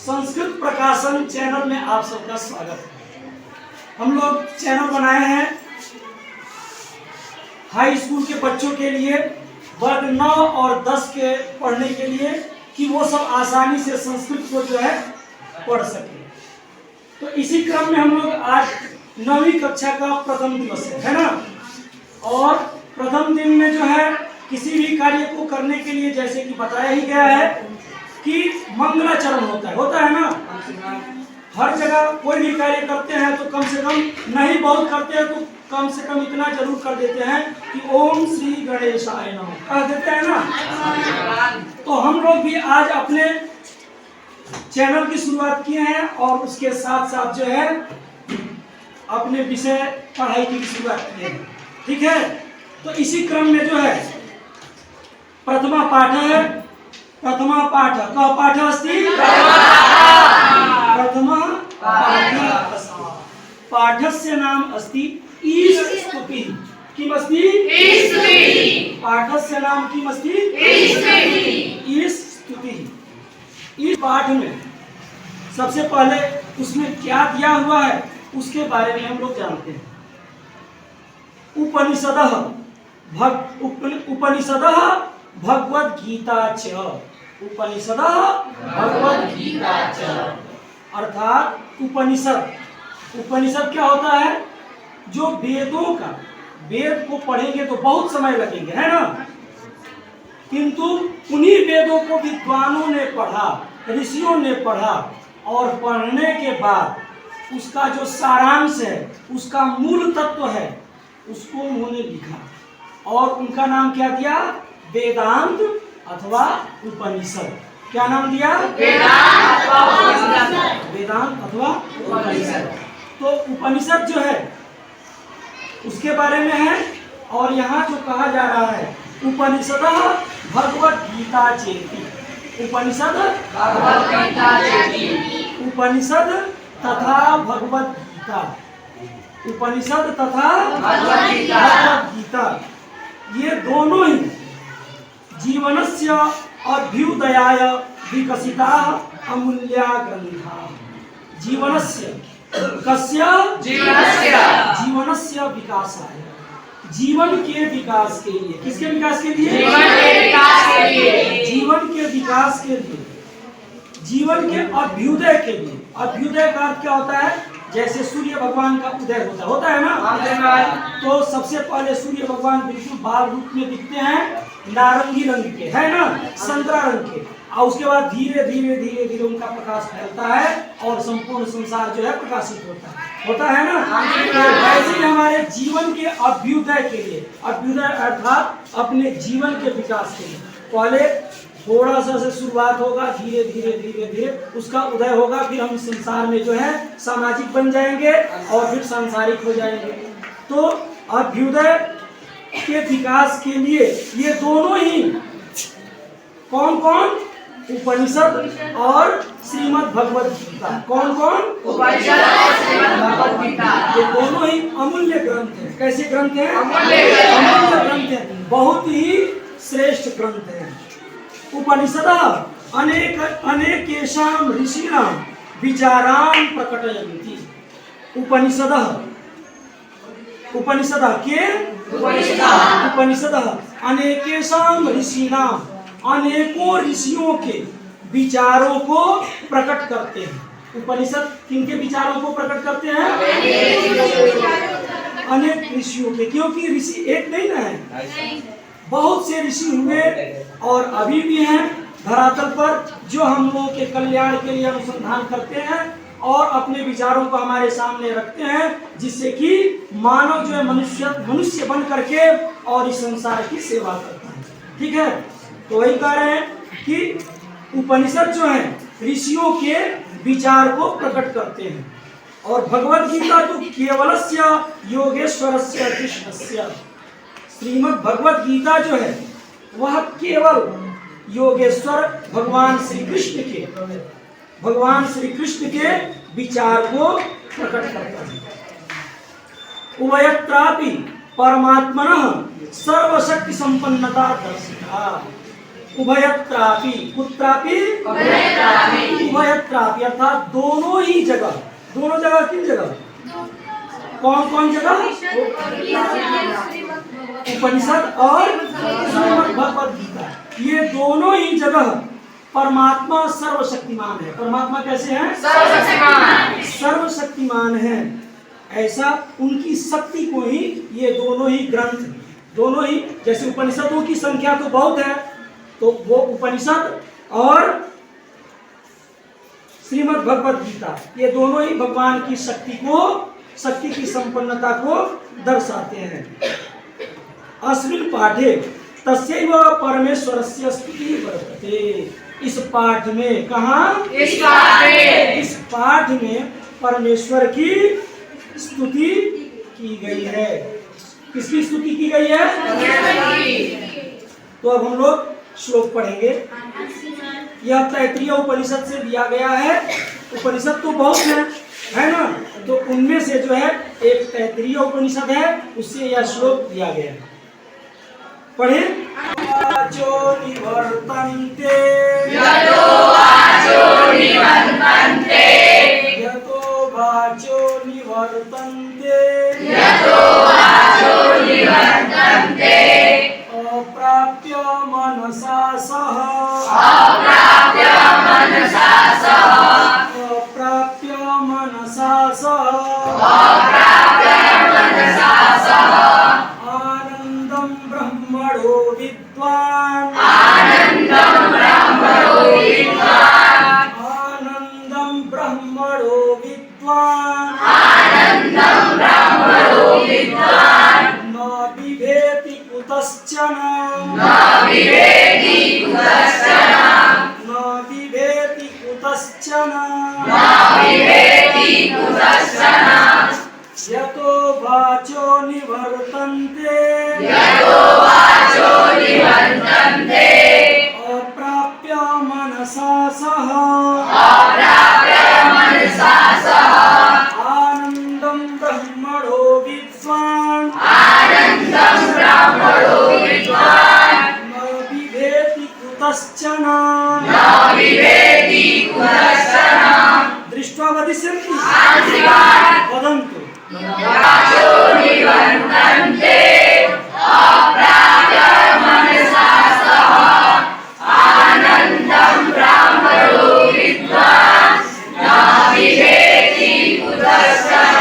संस्कृत प्रकाशन चैनल में आप सबका स्वागत है। हम लोग चैनल बनाए हैं हाई स्कूल के बच्चों के लिए, वर्ग 9 और 10 के पढ़ने के लिए, कि वो सब आसानी से संस्कृत को जो है पढ़ सके। तो इसी क्रम में हम लोग आज 9वीं कक्षा का प्रथम दिवस है ना। और प्रथम दिन में जो है किसी भी कार्य को करने के लिए जैसे कि बताया ही गया है कि मंगलाचरण होता है ना। हर जगह कोई भी कार्य करते हैं तो कम से कम, नहीं बहुत करते हैं तो कम से कम इतना जरूर कर देते हैं कि ओम श्री गणेशाय नमः कह देते हैं ना। तो हम लोग भी आज अपने चैनल की शुरुआत किए हैं और उसके साथ साथ जो है अपने विषय पढ़ाई की शुरुआत की है। ठीक है, तो इसी क्रम में जो है प्रथमा पाठ है। प्रथमा पाठ का पाठ अस्ति प्रथमा पाठस्य नाम अस्ति ईश स्तुति। किम अस्ति? पाठस्य नाम किम अस्ति? ईश स्तुति। इस पाठ में सबसे पहले उसमें क्या दिया हुआ है उसके बारे में हम लोग जानते हैं। उपनिषदः भगवद गीता च। उपनिषदः भगवद गीता च अर्थात उपनिषद क्या होता है? जो वेदों का, वेद को पढ़ेंगे तो बहुत समय लगेंगे है ना, किंतु उन्हीं वेदों को विद्वानों ने पढ़ा, ऋषियों ने पढ़ा और पढ़ने के बाद उसका जो सारांश है, उसका मूल तत्व है, उसको उन्होंने लिखा और उनका नाम क्या दिया? वेदांत अथवा उपनिषद। क्या नाम दिया? वेदांत अथवा उपनिषद। तो उपनिषद जो है उसके बारे में है। और यहाँ जो कहा जा रहा है उपनिषदः भगवद गीता चेति। उपनिषद तथा भगवद गीता। उपनिषद तथा भगवद गीता ये दोनों ही जीवनस्य अभ्युदयाय विकसिता अमूल्या ग्रंथा। जीवनस्य कस्य? जीवनस्य विकासाय, जीवन के विकास के लिए। किसके विकास के लिए? जीवन के विकास के लिए, जीवन के अभ्युदय के लिए। अभ्युदय का अर्थ क्या होता है? जैसे सूर्य भगवान का उदय होता है ना। तो सबसे पहले सूर्य भगवान बिल्कुल बाल रूप में दिखते हैं, नारंगी रंग के है ना, संतरा रंग के, और उसके बाद धीरे धीरे उनका प्रकाश फैलता है और संपूर्ण संसार जो है प्रकाशित होता है ना। तो वैसे ही हमारे जीवन के अभ्युदय के लिए, अभ्युदय अर्थात अपने जीवन के विकास के लिए, पहले थोड़ा सा से शुरुआत होगा, धीरे धीरे उसका उदय होगा, फिर हम संसार में जो है सामाजिक बन जाएंगे और फिर सांसारिक हो जाएंगे। तो अभ्युदय के विकास के लिए ये दोनों ही, कौन? उपनिषद और श्रीमद् भगवद गीता। कौन? उपनिषद और श्रीमद् भगवद गीता। ये दोनों ही अमूल्य ग्रंथ हैं। कैसे ग्रंथ हैं? अमूल्य ग्रंथ हैं, बहुत ही श्रेष्ठ ग्रंथ हैं। उपनिषदः अनेकेषां ऋषीणां विचारान् प्रकटयन्ति। उपनिषदः अनेकेषां ऋषीणां, अनेकों ऋषियों के विचारों को प्रकट करते हैं। उपनिषद किनके विचारों को प्रकट करते हैं? अनेक ऋषियों के, क्योंकि ऋषि एक नहीं ना है, बहुत से ऋषि हुए और अभी भी हैं धरातल पर, जो हम लोगों के कल्याण के लिए अनुसंधान करते हैं और अपने विचारों को हमारे सामने रखते हैं, जिससे कि मानव जो है मनुष्य बन करके और इस संसार की सेवा करता है। ठीक है, तो वही कह रहे हैं कि उपनिषद जो है ऋषियों के विचार को प्रकट करते हैं और भगवद गीता तो केवलस्य योगेश्वरस्य कृष्णस्य। श्रीमद् भगवद गीता जो है वह केवल योगेश्वर भगवान श्री कृष्ण के विचार को प्रकट करता है। उभयत्रापि परमात्मनः सर्वशक्ति संपन्नता दर्शिता। उभयत्रापि, कुत्रापि उभयत्रापि अर्थात दोनों ही जगह। दोनों जगह किन जगह? कौन कौन जगह? उपनिषद और श्रीमद् भगवद गीता, ये दोनों ही जगह परमात्मा सर्वशक्तिमान है। परमात्मा कैसे हैं? सर्वशक्तिमान। सर्वशक्तिमान है, ऐसा उनकी शक्ति को ही ये दोनों ही ग्रंथ, दोनों ही, जैसे उपनिषदों की संख्या तो बहुत है, तो वो उपनिषद और श्रीमद् भगवद गीता ये दोनों ही भगवान की शक्ति को, शक्ति की संपन्नता को दर्शाते हैं। अस्मिन् पाठे तस्यैव परमेश्वरस्य स्तुति वर्तते। इस पाठ में, कहाँ? इस पाठ में परमेश्वर की स्तुति की गई है। किसकी स्तुति की गई है? तो अब हम लोग श्लोक पढ़ेंगे। यह तैत्तिरीय उपनिषद से दिया गया है। उपनिषद तो बहुत है ना, तो उनमें से जो है एक तैत्तिरीय उपनिषद है, उससे यह श्लोक दिया गया है। पढ़े। वाचो निवर्तन्ते, यतो वाचो निवर्तन्ते, यतो वाचो निवर्तन्ते, यतो वाचो निवर्तन्ते, अप्राप्य मनसा सह, अप्राप्य मनसा सह, अप्राप्य मनसा सह, अप्राप्य मनसा सह, आनंदं ब्रह्मणो विद्वान्, आनंदं ब्रह्मणो विद्वान्, आनंदं ब्रह्मणो विद्वान्, आनंदं ब्रह्मणो विद्वान्, न बिभेति कुतश्चन, न बिभेति कुतश्चन, न बिभेति कुतश्चन, न बिभेति कुतश्चन, यतो वाचो निवर्तन्ते, यतो वाचो निवर्तन्ते, अप्राप्य मनसा सह, अप्राप्य मनसा सह, आनंदं ब्रह्मणो विद्वान्, आनंदं ब्रह्मणो विद्वान्, न बिभेति कुतश्चन, न बिभेति कुतश्चन, दृष्ट्वा वदिष्यन्ति वदन्तु। वाचो निवर्तन्ते, अप्राप्य मनसा सह, आनंदं ब्रह्मणो विद्वान्, न बिभेति कुतश्चन,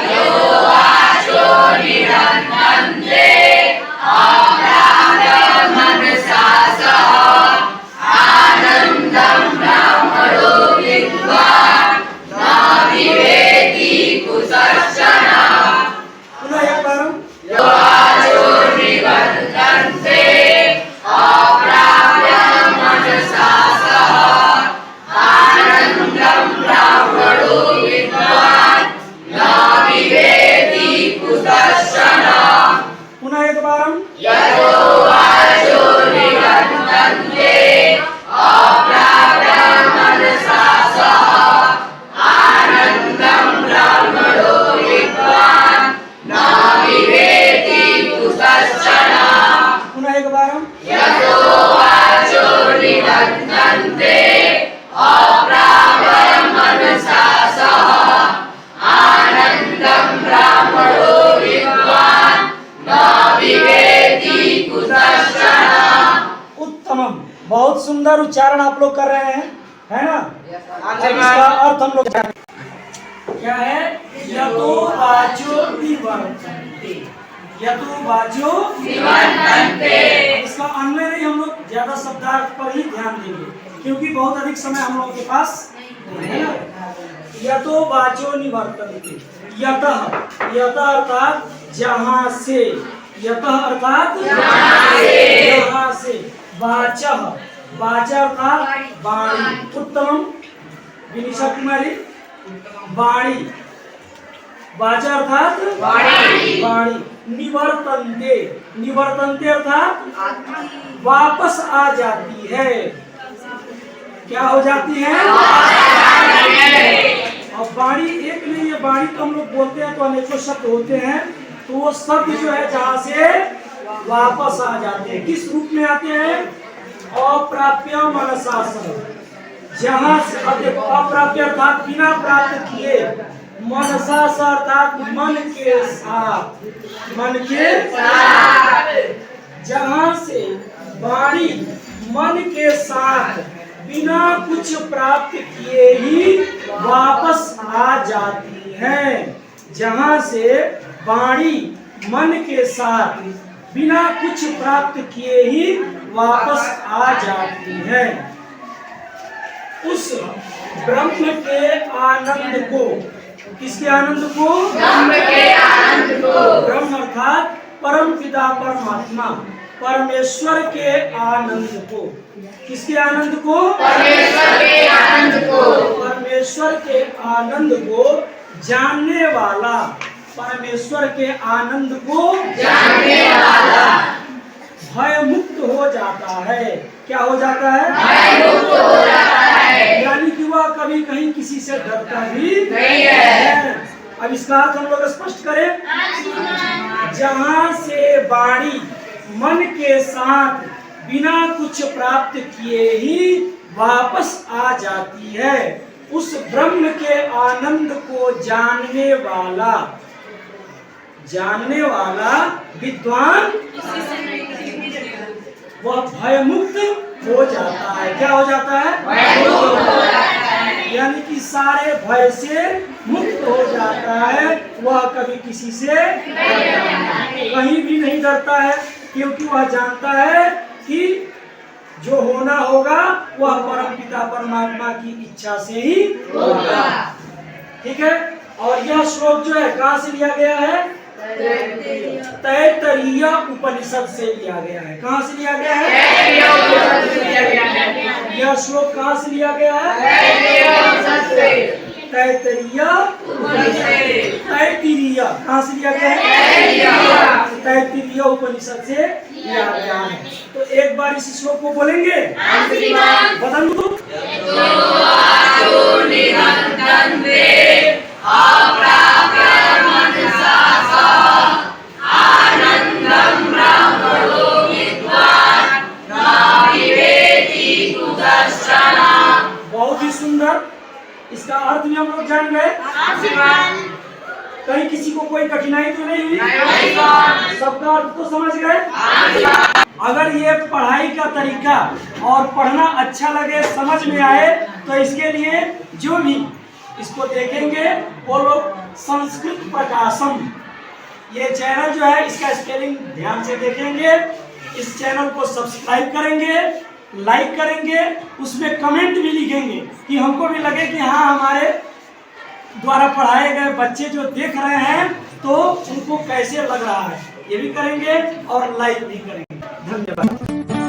यतो वाचो निवर्तन्ते, अप्राप्य मनसा सह, आनंदं ब्रह्मणो विद्वान्, न बिभेति कुतश्चन। पुनः एक बार। वाचो निवर्तन्ते, अप्राप्य मनसा सह, आनंदं ब्रह्मणो विद्वान्, न बिभेति कुतश्चन। पुनः एक बार। यतो वाचो निवर्तन्ते, अप्राप्य मनसा सह, आनंदं ब्रह्मणो विद्वान्, न बिभेति कुतश्चन। पुनः एक बार। यतो वाचो निवर्तन्ते, अप्राप्य मनसा सह, आनंदं ब्रह्मणो विद्वान्, न बिभेति कुतश्चन। उत्तमम, बहुत सुंदर उच्चारण आप लोग कर रहे हैं, है ना? अब इसका अर्थ हम लोग क्या है? यतो वाचो निवर्तन्ते, यतो वाचो निवर्तन्ते। इसका अन्वय नहीं, हम लोग ज्यादा शब्दार्थ पर ही ध्यान देंगे, क्योंकि बहुत अधिक समय हम लोगों के पास है ना। यतो वाचो निवर्तन्ते, यतः, यतः अर्थात जहाँ से, यतः अर्थात जहाँ से, वाचः, वाचा अर्थात वाणी। उत्तमम, विनिशा कुमारी, वाणी, वाचा अर्थात वाणी, वाणी। निवर्तन्ते, निवर्तन्ते अर्थात वापस आ जाती है। क्या हो जाती है? और वाणी एक नहीं है, वाणी तो हम लोग बोलते हैं तो अनेकों शब्द होते हैं, तो वो शब्द जो है जहाँ से वापस आ जाते हैं। किस रूप में आते हैं? अप्राप्य मनसा सह, जहाँ से अप्राप्य अर्थात बिना प्राप्त किए, मनसा सह अर्थात मन के साथ, मन के साथ, जहाँ से वाणी मन के साथ बिना कुछ प्राप्त किए ही वापस आ जाती है। जहाँ से वाणी मन के साथ बिना कुछ प्राप्त किए ही वापस आ जाती है। उस ब्रह्म के आनंद को, किसके आनंद को? ब्रह्म के आनंद को। ब्रह्म अर्थात परम पिता परमात्मा, परमेश्वर के आनंद को। किसके आनंद को? परमेश्वर के आनंद को। परमेश्वर के आनंद को जानने वाला, परमेश्वर के आनंद को जानने वाला भय मुक्त हो जाता है। क्या हो जाता है? भय मुक्त हो जाता है। यानी कि वह कभी कहीं किसी से डरता भी नहीं है। अब इसका अर्थ हम लोग स्पष्ट करें। जहाँ से वाणी मन के साथ बिना कुछ प्राप्त किए ही वापस आ जाती है, उस ब्रह्म के आनंद को जानने वाला विद्वान वह भय मुक्त हो जाता है। क्या हो जाता है? भय मुक्त हो जाता है। यानी कि सारे भय से मुक्त हो जाता है। वह कभी किसी से कहीं भी नहीं डरता है, क्योंकि वह जानता है कि जो होना होगा वह परम पिता परमात्मा की इच्छा से ही होगा। ठीक है। और यह श्लोक जो है कहाँ से लिया गया है? तैत्तरीय उपनिषद से लिया गया है। कहाँ से लिया गया है? यह श्लोक कहाँ से लिया गया है? तैत्तरीय कहाँ से लिया गया है? तैत्तरीय उपनिषद से लिया गया है। तो एक बार इस श्लोक को बोलेंगे। बदल दो। बहुत ही सुंदर। इसका अर्थ भी हम लोग जान गए। कहीं किसी को कोई कठिनाई तो नहीं हुई? सबका अर्थ तो समझ गए। अगर ये पढ़ाई का तरीका और पढ़ना अच्छा लगे, समझ में आए, तो इसके लिए जो भी इसको देखेंगे वो लोग संस्कृत प्रकाशम, ये चैनल जो है इसका स्पेलिंग ध्यान से देखेंगे, इस चैनल को सब्सक्राइब करेंगे, लाइक करेंगे, उसमें कमेंट भी लिखेंगे कि हमको भी लगे कि हाँ हमारे द्वारा पढ़ाए गए बच्चे जो देख रहे हैं तो उनको कैसे लग रहा है। ये भी करेंगे और लाइक भी करेंगे। धन्यवाद।